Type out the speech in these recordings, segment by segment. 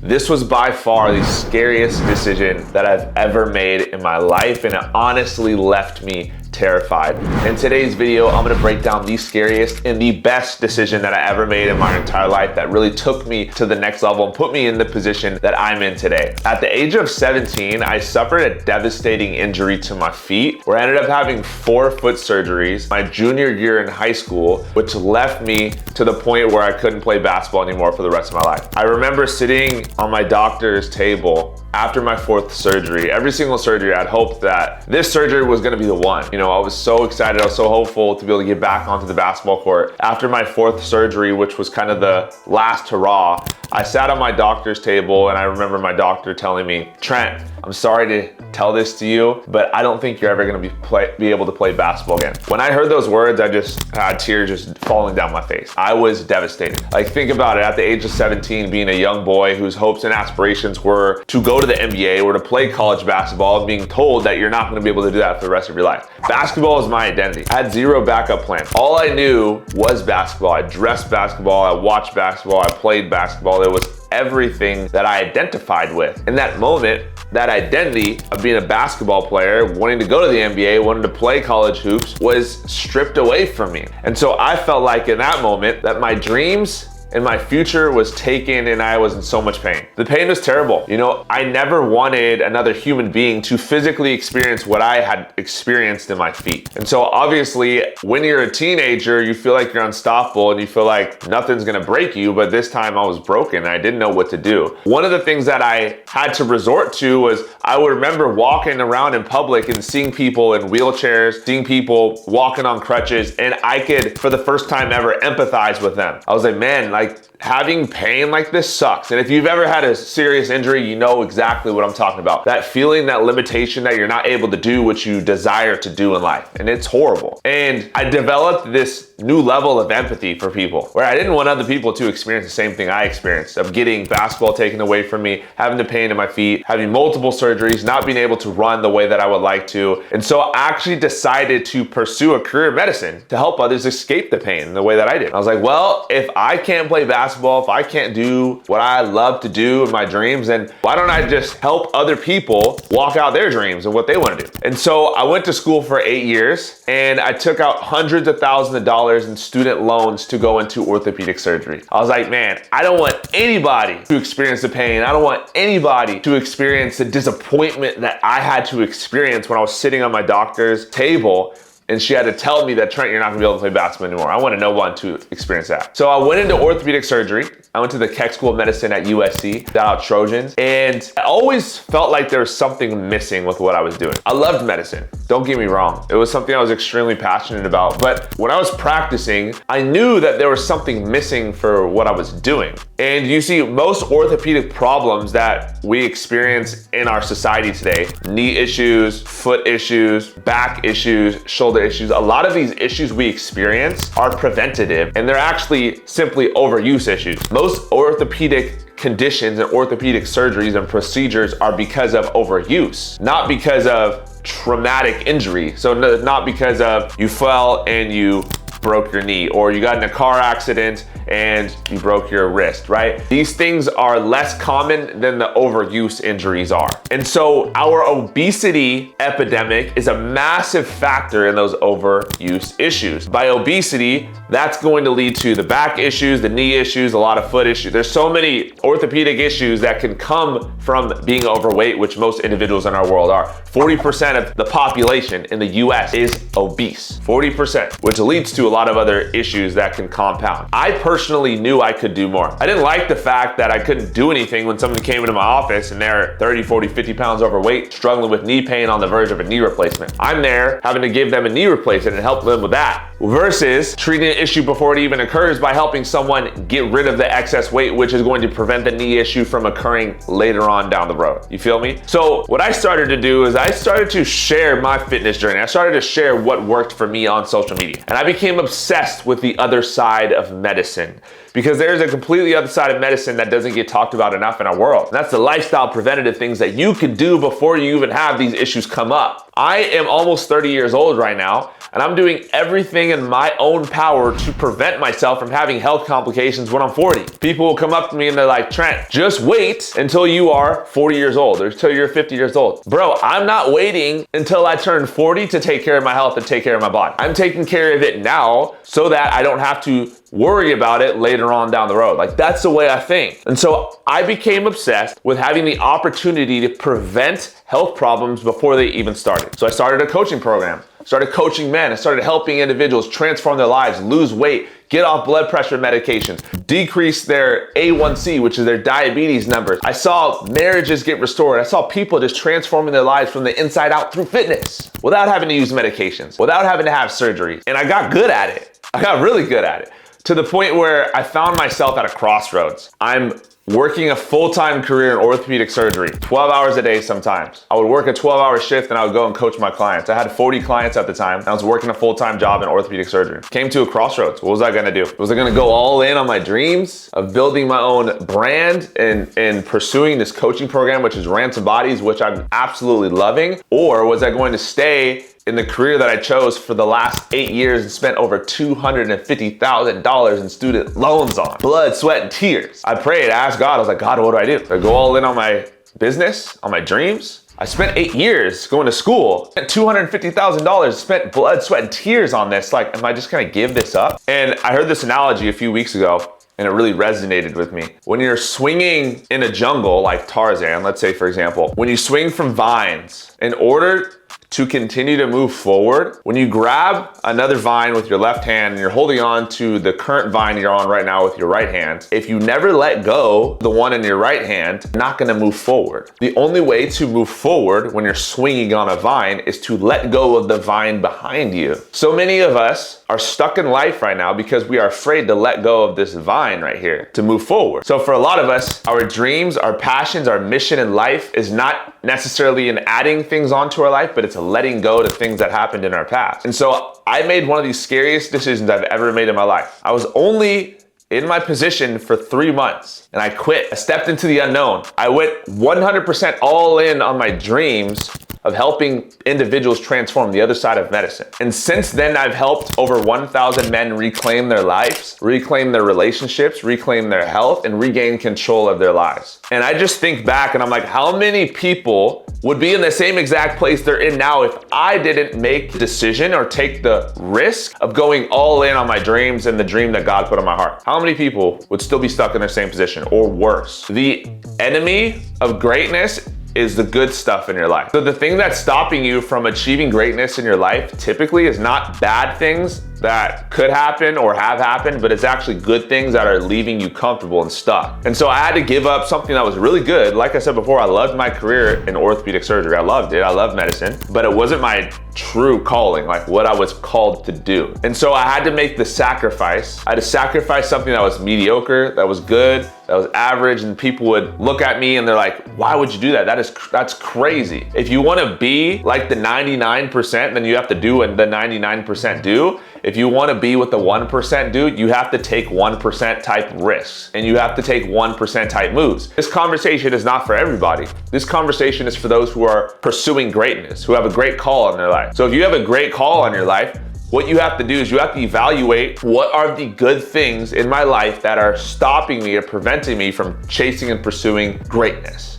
This was by far the scariest decision that I've ever made in my life, and it honestly left me terrified. In today's video, I'm gonna break down the scariest and the best decision that I ever made in my entire life that really took me to the next level and put me in the position that I'm in today. At the age of 17, I suffered a devastating injury to my feet where I ended up having 4 foot surgeries my junior year in high school, which left me to the point where I couldn't play basketball anymore for the rest of my life. I remember sitting on my doctor's table after my 4th surgery. Every single surgery, I'd hoped that this surgery was gonna be the one. You know, I was so excited, I was so hopeful to be able to get back onto the basketball court. After my 4th surgery, which was kind of the last hurrah, I sat on my doctor's table and I remember my doctor telling me, "Trent, I'm sorry to tell this to you, but I don't think you're ever gonna be able to play basketball again." When I heard those words, I just had tears just falling down my face. I was devastated. Like, think about it, at the age of 17, being a young boy whose hopes and aspirations were to go to the NBA or to play college basketball, and being told that you're not gonna be able to do that for the rest of your life. Basketball is my identity. I had 0 backup plan. All I knew was basketball. I dressed basketball, I watched basketball, I played basketball. It was everything that I identified with. In that moment, that identity of being a basketball player, wanting to go to the NBA, wanting to play college hoops, was stripped away from me. And so I felt like in that moment that my dreams and my future was taken and I was in so much pain. The pain was terrible. You know, I never wanted another human being to physically experience what I had experienced in my feet. And so obviously, when you're a teenager, you feel like you're unstoppable and you feel like nothing's gonna break you, but this time I was broken and I didn't know what to do. One of the things that I had to resort to was I would remember walking around in public and seeing people in wheelchairs, seeing people walking on crutches, and I could, for the first time ever, empathize with them. I was like, man, like having pain like this sucks. And if you've ever had a serious injury, you know exactly what I'm talking about. That feeling, that limitation that you're not able to do what you desire to do in life. And it's horrible. And I developed this new level of empathy for people where I didn't want other people to experience the same thing I experienced of getting basketball taken away from me, having the pain in my feet, having multiple surgeries, not being able to run the way that I would like to. And so I actually decided to pursue a career in medicine to help others escape the pain the way that I did. I was like, well, if I can't play basketball, if I can't do what I love to do in my dreams, then why don't I just help other people walk out their dreams and what they want to do? And so I went to school for 8 years and I took out hundreds of thousands of dollars in student loans to go into orthopedic surgery. I was like, man, I don't want anybody to experience the pain. I don't want anybody to experience the disappointment that I had to experience when I was sitting on my doctor's table and she had to tell me that, Trent, you're not gonna be able to play basketball anymore. I want no one to experience that. So I went into orthopedic surgery. I went to the Keck School of Medicine at USC, shout out Trojans, and I always felt like there was something missing with what I was doing. I loved medicine, don't get me wrong. It was something I was extremely passionate about, but when I was practicing, I knew that there was something missing for what I was doing. And you see, most orthopedic problems that we experience in our society today, knee issues, foot issues, back issues, shoulder issues, a lot of these issues we experience are preventative and they're actually simply overuse issues. Most orthopedic conditions and orthopedic surgeries and procedures are because of overuse, not because of traumatic injury. So not because of you fell and you broke your knee, or you got in a car accident and you broke your wrist, right? These things are less common than the overuse injuries are. And so our obesity epidemic is a massive factor in those overuse issues. By obesity, that's going to lead to the back issues, the knee issues, a lot of foot issues. There's so many orthopedic issues that can come from being overweight, which most individuals in our world are. 40% of the population in the US is obese, 40%, which leads to a lot of other issues that can compound. I personally knew I could do more. I didn't like the fact that I couldn't do anything when someone came into my office and they're 30, 40, 50 pounds overweight, struggling with knee pain on the verge of a knee replacement. I'm there having to give them a knee replacement and help them with that, versus treating an issue before it even occurs by helping someone get rid of the excess weight, which is going to prevent the knee issue from occurring later on down the road. You feel me? So what I started to do is I started to share my fitness journey. I started to share what worked for me on social media. And I became obsessed with the other side of medicine, because there's a completely other side of medicine that doesn't get talked about enough in our world. And that's the lifestyle preventative things that you can do before you even have these issues come up. I am almost 30 years old right now. And I'm doing everything in my own power to prevent myself from having health complications when I'm 40. People will come up to me and they're like, Trent, just wait until you are 40 years old or until you're 50 years old. Bro, I'm not waiting until I turn 40 to take care of my health and take care of my body. I'm taking care of it now so that I don't have to worry about it later on down the road. Like, that's the way I think. And so I became obsessed with having the opportunity to prevent health problems before they even started. So I started a coaching program, started coaching men, I started helping individuals transform their lives, lose weight, get off blood pressure medications, decrease their A1C, which is their diabetes numbers. I saw marriages get restored. I saw people just transforming their lives from the inside out through fitness without having to use medications, without having to have surgery. And I got good at it. I got really good at it, to the point where I found myself at a crossroads. I'm working a full-time career in orthopedic surgery, 12 hours a day sometimes. I would work a 12-hour shift and I would go and coach my clients. I had 40 clients at the time and I was working a full-time job in orthopedic surgery. Came to a crossroads. What was I gonna do? Was I gonna go all in on my dreams of building my own brand and pursuing this coaching program, which is Ransom Bodies, which I'm absolutely loving? Or was I going to stay in the career that I chose for the last 8 years and spent over $250,000 in student loans on? Blood, sweat, and tears. I prayed, I asked God, I was like, God, what do I do? Do I go all in on my business, on my dreams? I spent 8 years going to school, spent $250,000, spent blood, sweat, and tears on this. Like, am I just gonna give this up? And I heard this analogy a few weeks ago, and it really resonated with me. When you're swinging in a jungle like Tarzan, let's say for example, when you swing from vines, in order to continue to move forward, when you grab another vine with your left hand and you're holding on to the current vine you're on right now with your right hand, if you never let go the one in your right hand, you're not gonna move forward. The only way to move forward when you're swinging on a vine is to let go of the vine behind you. So many of us are stuck in life right now because we are afraid to let go of this vine right here to move forward. So for a lot of us, our dreams, our passions, our mission in life is not necessarily in adding things onto our life, but it's letting go to things that happened in our past. And so I made one of the scariest decisions I've ever made in my life. I was only in my position for 3 months and I quit. I stepped into the unknown. I went 100% all in on my dreams of helping individuals transform the other side of medicine. And since then, I've helped over 1,000 men reclaim their lives, reclaim their relationships, reclaim their health, and regain control of their lives. And I just think back and I'm like, how many people would be in the same exact place they're in now if I didn't make the decision or take the risk of going all in on my dreams and the dream that God put on my heart? How many people would still be stuck in their same position or worse? The enemy of greatness is the good stuff in your life. So the thing that's stopping you from achieving greatness in your life typically is not bad things that could happen or have happened, but it's actually good things that are leaving you comfortable and stuck. And so I had to give up something that was really good. Like I said before, I loved my career in orthopedic surgery. I loved it. I love medicine, but it wasn't my true calling, like what I was called to do. And so I had to make the sacrifice. I had to sacrifice something that was mediocre, that was good, that was average, and people would look at me and they're like, why would you do that? That's crazy. If you want to be like the 99%, then you have to do what the 99% do. If you want to be what the 1% do, you have to take 1% type risks and you have to take 1% type moves. This conversation is not for everybody. This conversation is for those who are pursuing greatness, who have a great call in their life. So if you have a great call on your life, what you have to do is you have to evaluate what are the good things in my life that are stopping me or preventing me from chasing and pursuing greatness.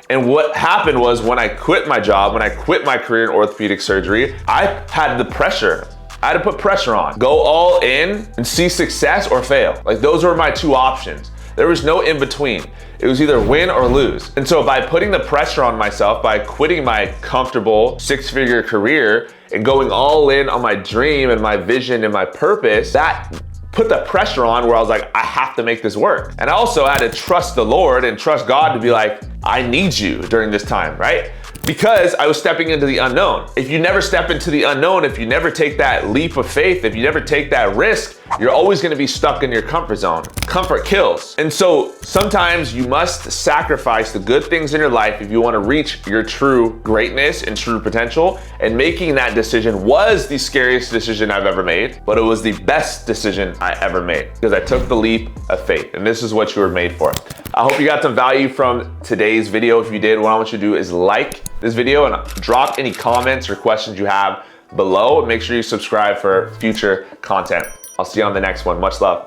And what happened was when I quit my job, when I quit my career in orthopedic surgery, I had the pressure. I had to put pressure on. Go all in and see success or fail. Like those were my two options. There was no in between. It was either win or lose. And so by putting the pressure on myself, by quitting my comfortable six-figure career and going all in on my dream and my vision and my purpose, that put the pressure on where I was like, I have to make this work. And I also had to trust the Lord and trust God to be like, I need you during this time, right? Because I was stepping into the unknown. If you never step into the unknown, if you never take that leap of faith, if you never take that risk, you're always gonna be stuck in your comfort zone. Comfort kills. And so sometimes you must sacrifice the good things in your life if you wanna reach your true greatness and true potential. And making that decision was the scariest decision I've ever made, but it was the best decision I ever made because I took the leap of faith. And this is what you were made for. I hope you got some value from today's video. If you did, what I want you to do is like this video and drop any comments or questions you have below. Make sure you subscribe for future content. I'll see you on the next one. Much love.